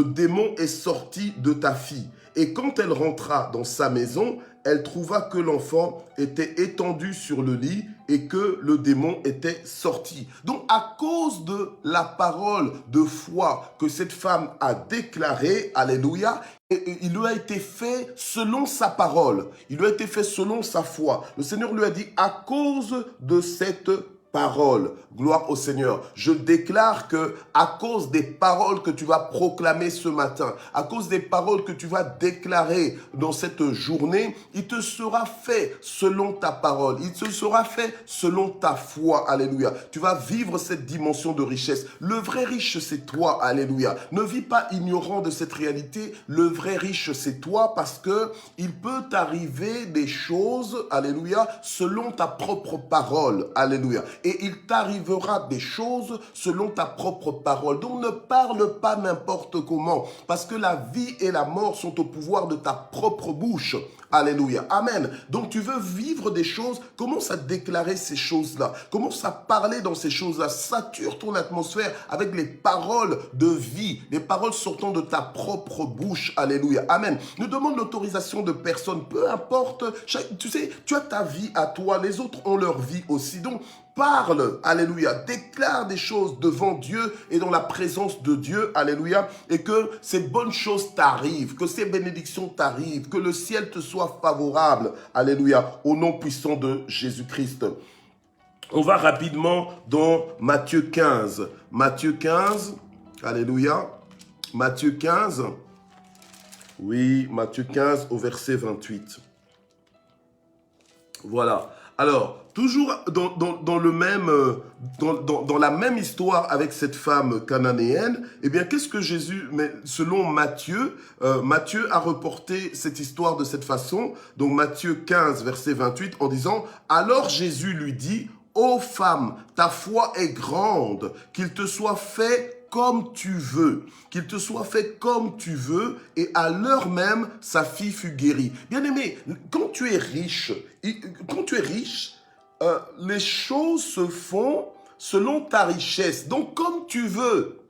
démon est sorti de ta fille. Et quand elle rentra dans sa maison, elle trouva que l'enfant était étendu sur le lit et que le démon était sorti. Donc, à cause de la parole de foi que cette femme a déclarée, alléluia, il lui a été fait selon sa parole. Il lui a été fait selon sa foi. Le Seigneur lui a dit, à cause de cette parole, gloire au Seigneur. Je déclare que à cause des paroles que tu vas proclamer ce matin, à cause des paroles que tu vas déclarer dans cette journée, il te sera fait selon ta parole. Il te sera fait selon ta foi. Alléluia. Tu vas vivre cette dimension de richesse. Le vrai riche, c'est toi. Alléluia. Ne vis pas ignorant de cette réalité. Le vrai riche, c'est toi parce que il peut t'arriver des choses, alléluia, selon ta propre parole. Alléluia. Et il t'arrivera des choses selon ta propre parole. Donc ne parle pas n'importe comment, parce que la vie et la mort sont au pouvoir de ta propre bouche. Alléluia. Amen. Donc tu veux vivre des choses, commence à déclarer ces choses-là. Commence à parler dans ces choses-là. Sature ton atmosphère avec les paroles de vie, les paroles sortant de ta propre bouche. Alléluia. Amen. Ne demande l'autorisation de personne, peu importe. Tu sais, tu as ta vie à toi, les autres ont leur vie aussi. Donc, parle, alléluia, déclare des choses devant Dieu et dans la présence de Dieu, alléluia, et que ces bonnes choses t'arrivent, que ces bénédictions t'arrivent, que le ciel te soit favorable, alléluia, au nom puissant de Jésus-Christ. On va rapidement dans Matthieu 15. Matthieu 15, alléluia, Matthieu 15, oui, Matthieu 15 au verset 28. Voilà. Alors, toujours dans la même histoire avec cette femme cananéenne, eh bien, qu'est-ce que Jésus, mais selon Matthieu, Matthieu a reporté cette histoire de cette façon, donc Matthieu 15, verset 28, en disant, « Alors Jésus lui dit, ô femme, ta foi est grande, qu'il te soit fait comme tu veux, qu'il te soit fait comme tu veux, et à l'heure même, sa fille fut guérie. » Bien-aimé, quand tu es riche, les choses se font selon ta richesse, donc comme tu veux.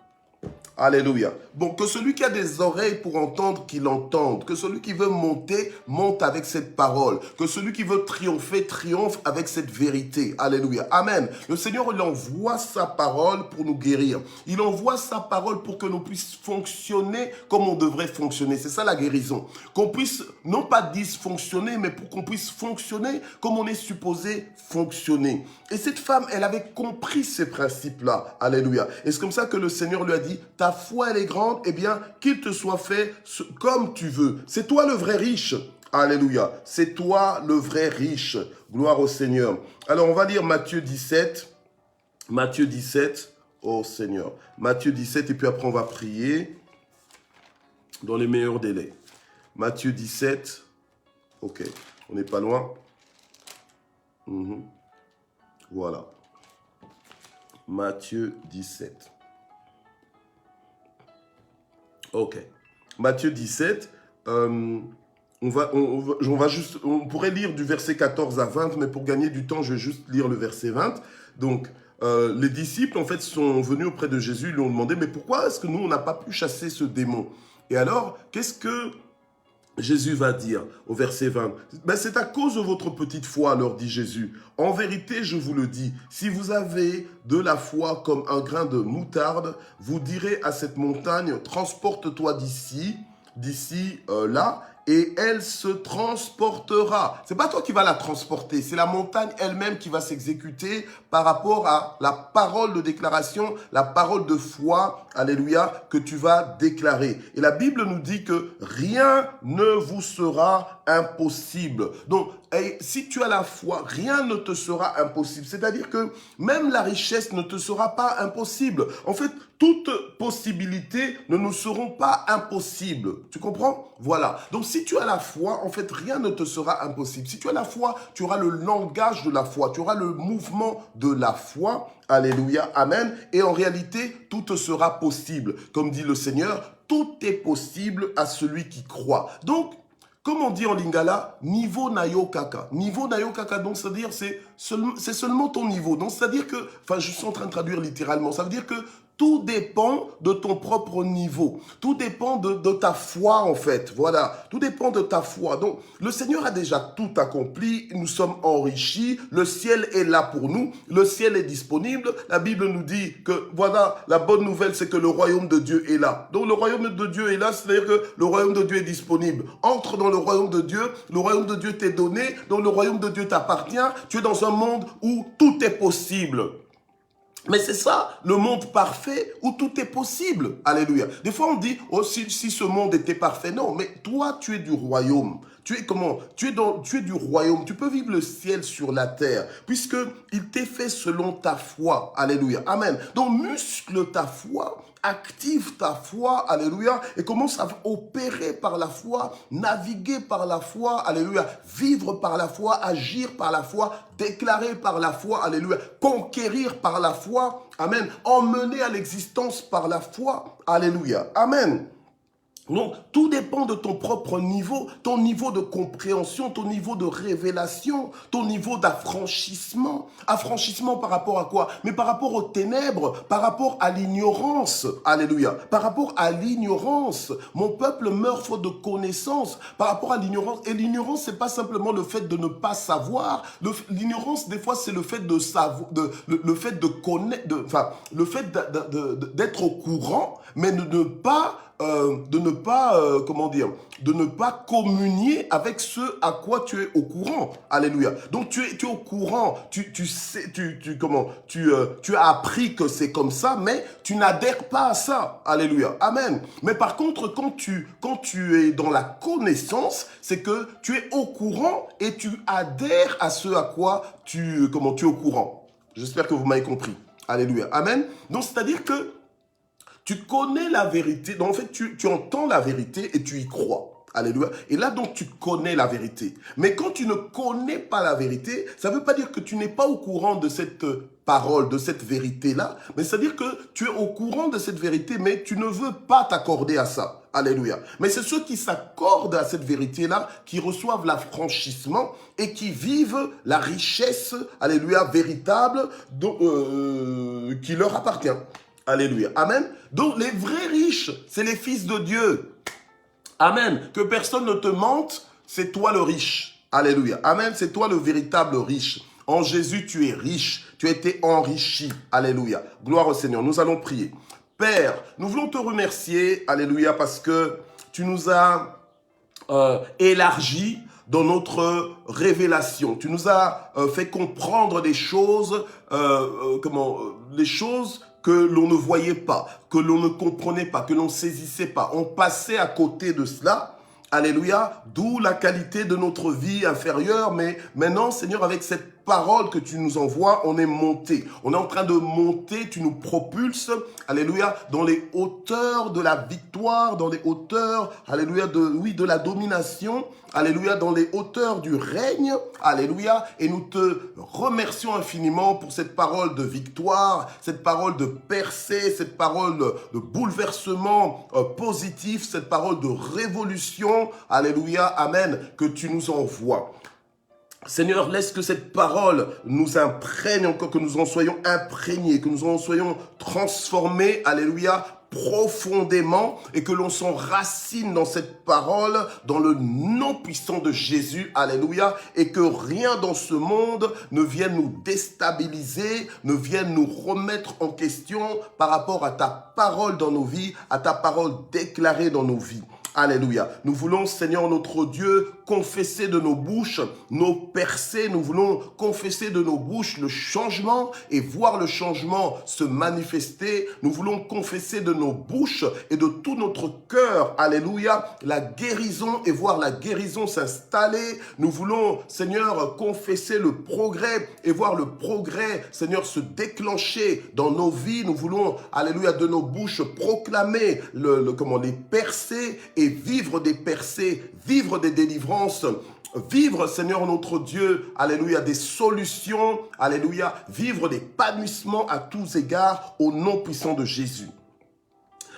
Alléluia. Bon, que celui qui a des oreilles pour entendre, qu'il entende. Que celui qui veut monter, monte avec cette parole. Que celui qui veut triompher, triomphe avec cette vérité. Alléluia. Amen. Le Seigneur, il envoie sa parole pour nous guérir. Il envoie sa parole pour que nous puissions fonctionner comme on devrait fonctionner. C'est ça la guérison. Qu'on puisse, non pas dysfonctionner, mais pour qu'on puisse fonctionner comme on est supposé fonctionner. Et cette femme, elle avait compris ces principes-là. Alléluia. Et c'est comme ça que le Seigneur lui a dit, ta foi elle est grande, eh bien, qu'il te soit fait comme tu veux. C'est toi le vrai riche. Alléluia. C'est toi le vrai riche. Gloire au Seigneur. Alors, on va lire Matthieu 17. Matthieu 17. Oh Seigneur. Matthieu 17, et puis après, on va prier dans les meilleurs délais. Matthieu 17. Ok. On n'est pas loin. Voilà. Matthieu 17. Ok. Matthieu 17, on pourrait lire du verset 14 à 20, mais pour gagner du temps, je vais juste lire le verset 20. Donc, les disciples, en fait, sont venus auprès de Jésus, ils lui ont demandé, mais pourquoi est-ce que nous, on n'a pas pu chasser ce démon? Et alors, qu'est-ce que Jésus va dire au verset 20, ben, c'est à cause de votre petite foi, leur dit Jésus. En vérité, je vous le dis, si vous avez de la foi comme un grain de moutarde, vous direz à cette montagne, transporte-toi d'ici, là, et elle se transportera. C'est pas toi qui vas la transporter, c'est la montagne elle-même qui va s'exécuter par rapport à la parole de déclaration, la parole de foi, alléluia, que tu vas déclarer. Et la Bible nous dit que rien ne vous sera impossible. Donc, si tu as la foi, rien ne te sera impossible. C'est-à-dire que même la richesse ne te sera pas impossible. En fait, toutes possibilités ne nous seront pas impossibles. Tu comprends? Voilà. Donc, si tu as la foi, en fait, rien ne te sera impossible. Si tu as la foi, tu auras le langage de la foi, tu auras le mouvement de la foi. Alléluia, amen. Et en réalité, tout te sera possible. Comme dit le Seigneur, tout est possible à celui qui croit. Donc, comme on dit en lingala, niveau nayo kaka. Niveau nayo kaka, donc c'est-à-dire c'est seulement ton niveau. Donc c'est-à-dire que, enfin je suis en train de traduire littéralement, ça veut dire que tout dépend de ton propre niveau. Tout dépend de ta foi en fait. Voilà, tout dépend de ta foi. Donc le Seigneur a déjà tout accompli, nous sommes enrichis, le ciel est là pour nous, le ciel est disponible. La Bible nous dit que voilà, la bonne nouvelle c'est que le royaume de Dieu est là. Donc le royaume de Dieu est là, c'est-à-dire que le royaume de Dieu est disponible. Entre dans le royaume de Dieu t'est donné, donc le royaume de Dieu t'appartient, tu es dans un monde où tout est possible. Mais c'est ça, le monde parfait où tout est possible. Alléluia. Des fois, on dit, oh, si ce monde était parfait. Non, mais toi, tu es du royaume. Tu es comment? Tu es du royaume. Tu peux vivre le ciel sur la terre, puisque il t'est fait selon ta foi. Alléluia. Amen. Donc, muscle ta foi, active ta foi, alléluia, et commence à opérer par la foi, naviguer par la foi, alléluia, vivre par la foi, agir par la foi, déclarer par la foi, alléluia, conquérir par la foi, amen, emmener à l'existence par la foi, alléluia, amen. Donc, tout dépend de ton propre niveau, ton niveau de compréhension, ton niveau de révélation, ton niveau d'affranchissement. Affranchissement par rapport à quoi? Mais par rapport aux ténèbres, par rapport à l'ignorance. Alléluia. Par rapport à l'ignorance. Mon peuple meurt faute de connaissance. Par rapport à l'ignorance. Et l'ignorance, c'est pas simplement le fait de ne pas savoir. L'ignorance, des fois, c'est le fait de savoir, le fait de connaître, le fait d'être au courant, mais de ne pas de ne pas communier avec ce à quoi tu es au courant. Alléluia. Donc tu es au courant, tu sais, tu as appris que c'est comme ça, mais tu n'adhères pas à ça. Alléluia. Amen. Mais par contre, quand tu es dans la connaissance, c'est que tu es au courant et tu adhères à ce à quoi tu es au courant. J'espère que vous m'avez compris. Alléluia. Amen. Donc c'est-à-dire que tu connais la vérité, donc en fait, tu entends la vérité et tu y crois. Alléluia. Et là, donc, tu connais la vérité. Mais quand tu ne connais pas la vérité, ça ne veut pas dire que tu n'es pas au courant de cette parole, de cette vérité-là, mais c'est-à-dire que tu es au courant de cette vérité, mais tu ne veux pas t'accorder à ça. Alléluia. Mais c'est ceux qui s'accordent à cette vérité-là, qui reçoivent l'affranchissement et qui vivent la richesse, alléluia, véritable, qui leur appartient. Alléluia. Amen. Donc, les vrais riches, c'est les fils de Dieu. Amen. Que personne ne te mente, c'est toi le riche. Alléluia. Amen. C'est toi le véritable riche. En Jésus, tu es riche. Tu as été enrichi. Alléluia. Gloire au Seigneur. Nous allons prier. Père, nous voulons te remercier. Alléluia. Parce que tu nous as élargi dans notre révélation. Tu nous as fait comprendre des choses, les choses que l'on ne voyait pas, que l'on ne comprenait pas, que l'on ne saisissait pas. On passait à côté de cela. Alléluia. D'où la qualité de notre vie inférieure. Mais maintenant, Seigneur, avec cette parole que tu nous envoies, on est monté. On est en train de monter, tu nous propulses, alléluia, dans les hauteurs de la victoire, dans les hauteurs, alléluia, de la domination, alléluia, dans les hauteurs du règne, alléluia, et nous te remercions infiniment pour cette parole de victoire, cette parole de percée, cette parole de bouleversement positif, cette parole de révolution, alléluia, amen, que tu nous envoies. Seigneur, laisse que cette parole nous imprègne encore, que nous en soyons imprégnés, que nous en soyons transformés, alléluia, profondément, et que l'on s'enracine dans cette parole, dans le nom puissant de Jésus, alléluia, et que rien dans ce monde ne vienne nous déstabiliser, ne vienne nous remettre en question par rapport à ta parole dans nos vies, à ta parole déclarée dans nos vies. Alléluia. Nous voulons, Seigneur notre Dieu, confesser de nos bouches nos percées. Nous voulons confesser de nos bouches le changement et voir le changement se manifester. Nous voulons confesser de nos bouches et de tout notre cœur, alléluia, la guérison et voir la guérison s'installer. Nous voulons, Seigneur, confesser le progrès et voir le progrès, Seigneur, se déclencher dans nos vies. Nous voulons, alléluia, de nos bouches proclamer les percées et et vivre des percées, vivre des délivrances, vivre, Seigneur notre Dieu, alléluia, des solutions, alléluia, vivre l'épanouissement à tous égards au nom puissant de Jésus.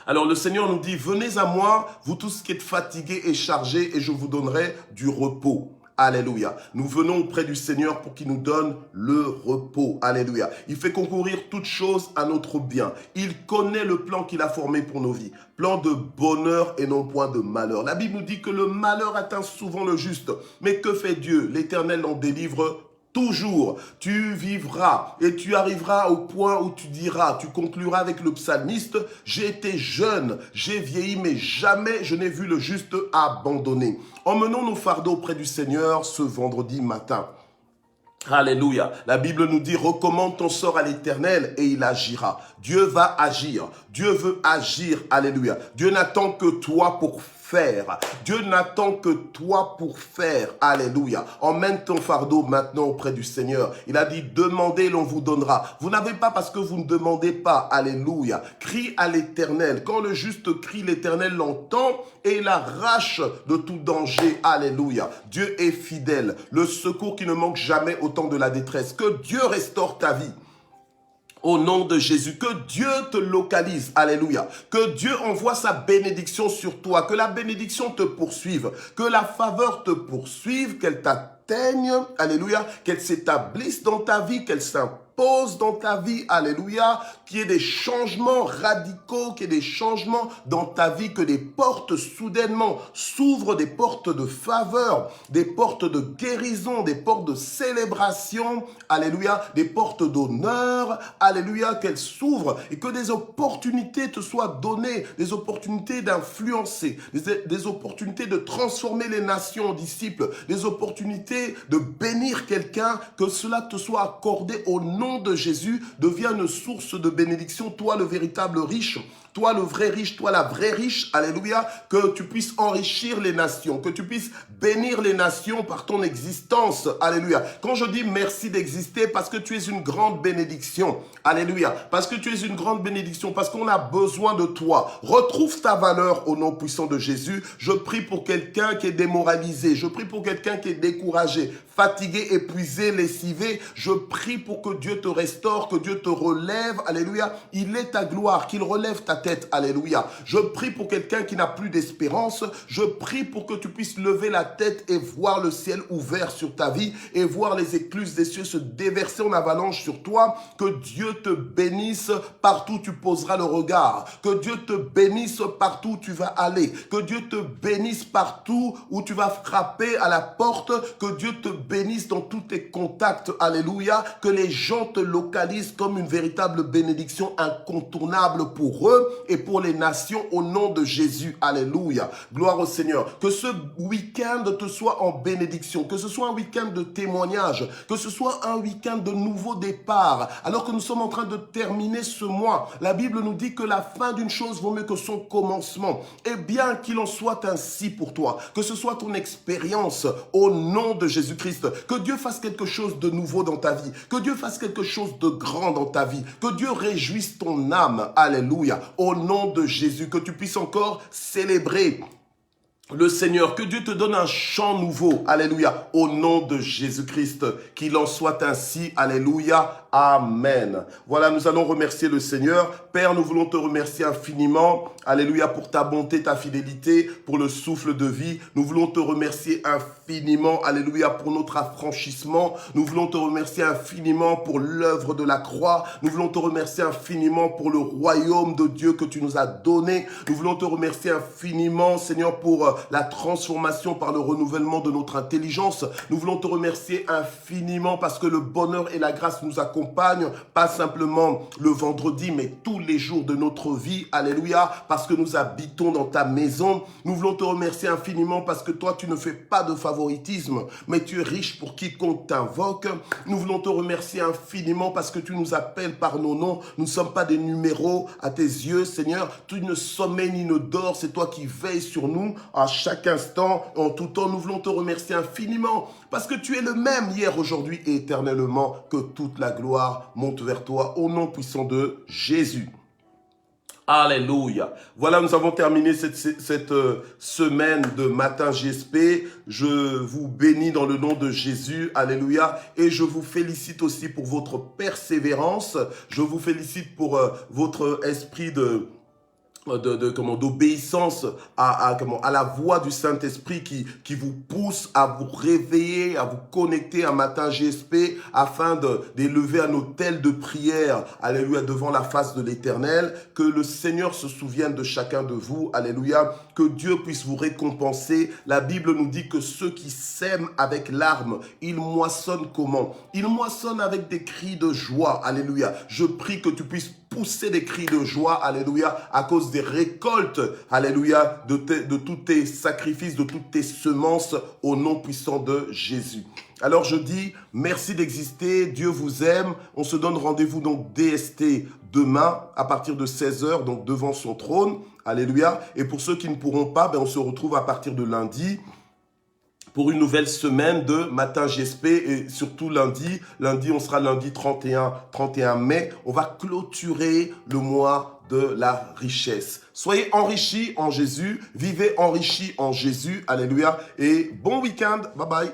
Alors le Seigneur nous dit, venez à moi, vous tous qui êtes fatigués et chargés, et je vous donnerai du repos. Alléluia. Nous venons auprès du Seigneur pour qu'il nous donne le repos. Alléluia. Il fait concourir toutes choses à notre bien. Il connaît le plan qu'il a formé pour nos vies. Plan de bonheur et non point de malheur. La Bible nous dit que le malheur atteint souvent le juste. Mais que fait Dieu? L'Éternel en délivre toujours. Tu vivras et tu arriveras au point où tu diras, tu concluras avec le psalmiste, j'ai été jeune, j'ai vieilli, mais jamais je n'ai vu le juste abandonné. Emmenons nos fardeaux auprès du Seigneur ce vendredi matin. Alléluia. La Bible nous dit, recommande ton sort à l'Éternel et il agira. Dieu va agir. Dieu veut agir. Alléluia. Dieu n'attend que toi pour faire. Dieu n'attend que toi pour faire. Alléluia. Emmène ton fardeau maintenant auprès du Seigneur. Il a dit, demandez, l'on vous donnera. Vous n'avez pas parce que vous ne demandez pas. Alléluia. Crie à l'Éternel. Quand le juste crie, l'Éternel l'entend et il arrache de tout danger. Alléluia. Dieu est fidèle. Le secours qui ne manque jamais au temps de la détresse. Que Dieu restaure ta vie. Au nom de Jésus, que Dieu te localise, alléluia, que Dieu envoie sa bénédiction sur toi, que la bénédiction te poursuive, que la faveur te poursuive, qu'elle t'atteigne, alléluia, qu'elle s'établisse dans ta vie, qu'elle s'impose dans ta vie, alléluia, qu'il y ait des changements radicaux, qu'il y ait des changements dans ta vie, que des portes soudainement s'ouvrent, des portes de faveur, des portes de guérison, des portes de célébration, alléluia, des portes d'honneur, alléluia, qu'elles s'ouvrent et que des opportunités te soient données, des opportunités d'influencer, des opportunités de transformer les nations en disciples, des opportunités de bénir quelqu'un, que cela te soit accordé au nom de Jésus, devient une source de bénédiction, toi le véritable riche, toi le vrai riche, toi la vraie riche, alléluia, que tu puisses enrichir les nations, que tu puisses bénir les nations par ton existence, alléluia. Quand je dis merci d'exister, parce que tu es une grande bénédiction, alléluia, parce que tu es une grande bénédiction, parce qu'on a besoin de toi. Retrouve ta valeur au nom puissant de Jésus. Je prie pour quelqu'un qui est démoralisé, je prie pour quelqu'un qui est découragé, fatigué, épuisé, lessivé. Je prie pour que Dieu te restaure, que Dieu te relève, alléluia. Il est ta gloire, qu'il relève ta tête, alléluia. Je prie pour quelqu'un qui n'a plus d'espérance. Je prie pour que tu puisses lever la tête et voir le ciel ouvert sur ta vie et voir les écluses des cieux se déverser en avalanche sur toi. Que Dieu te bénisse partout où tu poseras le regard. Que Dieu te bénisse partout où tu vas aller. Que Dieu te bénisse partout où tu vas frapper à la porte. Que Dieu te bénisse dans tous tes contacts, alléluia. Que les gens te localisent comme une véritable bénédiction incontournable pour eux et pour les nations au nom de Jésus. Alléluia. Gloire au Seigneur. Que ce week-end te soit en bénédiction. Que ce soit un week-end de témoignage. Que ce soit un week-end de nouveau départ. Alors que nous sommes en train de terminer ce mois, la Bible nous dit que la fin d'une chose vaut mieux que son commencement. Et bien qu'il en soit ainsi pour toi. Que ce soit ton expérience au nom de Jésus-Christ. Que Dieu fasse quelque chose de nouveau dans ta vie. Que Dieu fasse quelque chose de grand dans ta vie. Que Dieu réjouisse ton âme. Alléluia. Au nom de Jésus, que tu puisses encore célébrer le Seigneur, que Dieu te donne un chant nouveau, alléluia, au nom de Jésus-Christ, qu'il en soit ainsi, alléluia, amen. Voilà, nous allons remercier le Seigneur. Père, nous voulons te remercier infiniment, alléluia, pour ta bonté, ta fidélité, pour le souffle de vie. Nous voulons te remercier infiniment, alléluia, pour notre affranchissement. Nous voulons te remercier infiniment pour l'œuvre de la croix. Nous voulons te remercier infiniment pour le royaume de Dieu que tu nous as donné. Nous voulons te remercier infiniment, Seigneur, pour la transformation par le renouvellement de notre intelligence. Nous voulons te remercier infiniment parce que le bonheur et la grâce nous accompagnent, pas simplement le vendredi, mais tous les jours de notre vie. Alléluia, parce que nous habitons dans ta maison. Nous voulons te remercier infiniment parce que toi, tu ne fais pas de favoritisme, mais tu es riche pour quiconque t'invoque. Nous voulons te remercier infiniment parce que tu nous appelles par nos noms. Nous ne sommes pas des numéros à tes yeux, Seigneur. Tu ne sommeilles ni ne dors, c'est toi qui veilles sur nous à chaque instant, en tout temps. Nous voulons te remercier infiniment parce que tu es le même hier, aujourd'hui et éternellement. Que toute la gloire monte vers toi au nom puissant de Jésus. Alléluia. Voilà, nous avons terminé cette semaine de Matin GSP. Je vous bénis dans le nom de Jésus. Alléluia. Et je vous félicite aussi pour votre persévérance. Je vous félicite pour votre esprit d'obéissance à la voix du Saint-Esprit qui vous pousse à vous réveiller, à vous connecter un matin GSP afin d'élever un autel de prière, alléluia, devant la face de l'Éternel. Que le Seigneur se souvienne de chacun de vous, alléluia, que Dieu puisse vous récompenser. La Bible nous dit que ceux qui sèment avec larmes, ils moissonnent comment? Ils moissonnent avec des cris de joie, alléluia. Je prie que tu puisses pousser des cris de joie, alléluia, à cause des récoltes, alléluia, de tous tes sacrifices, de toutes tes semences, au nom puissant de Jésus. Alors je dis, merci d'exister, Dieu vous aime. On se donne rendez-vous donc DST demain à partir de 16h, donc devant son trône, alléluia. Et pour ceux qui ne pourront pas, on se retrouve à partir de lundi pour une nouvelle semaine de Matin GSP et surtout lundi, on sera lundi 31 mai, on va clôturer le mois de la richesse. Soyez enrichis en Jésus, vivez enrichis en Jésus, alléluia, et bon week-end, bye bye.